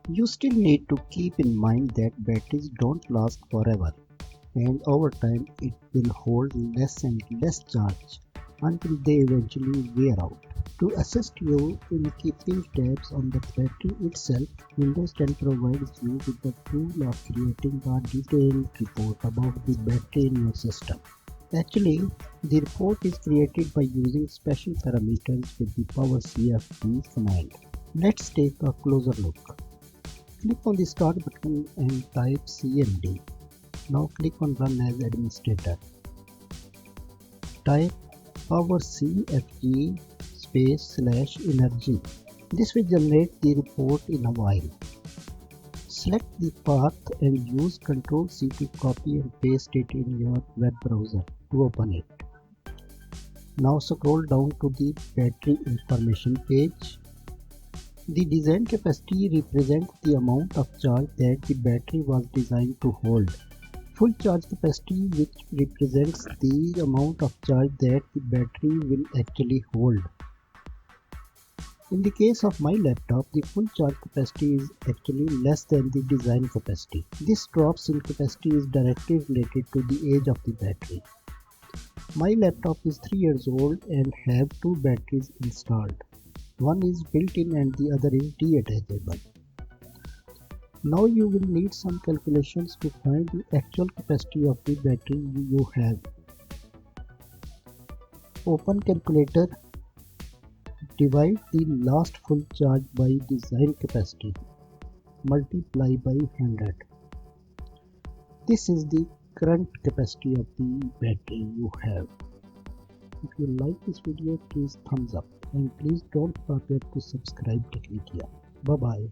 You still need to keep in mind that batteries don't last forever, and over time it will hold less and less charge until they eventually wear out. To assist you in keeping tabs on the battery itself, Windows 10 provides you with the tool of creating a detailed report about the battery in your system. Actually, the report is created by using special parameters with the PowerCfg command. Let's take a closer look. Click on the Start button and type CMD. Now click on Run as Administrator. Type PowerCfg /energy. This will generate the report in a while. Select the path and use Ctrl+C to copy and paste it in your web browser to open it. Now scroll down to the battery information page. The design capacity represents the amount of charge that the battery was designed to hold. Full charge capacity, which represents the amount of charge that the battery will actually hold. In the case of my laptop, the full charge capacity is actually less than the design capacity. This drops in capacity is directly related to the age of the battery. My laptop is 3 years old and have two batteries installed. One is built-in and the other is detachable. Now you will need some calculations to find the actual capacity of the battery you have. Open calculator. Divide the last full charge by design capacity. Multiply by 100. This is the current capacity of the battery you have. If you like this video, please thumbs up and please don't forget to subscribe Technicya. Bye bye.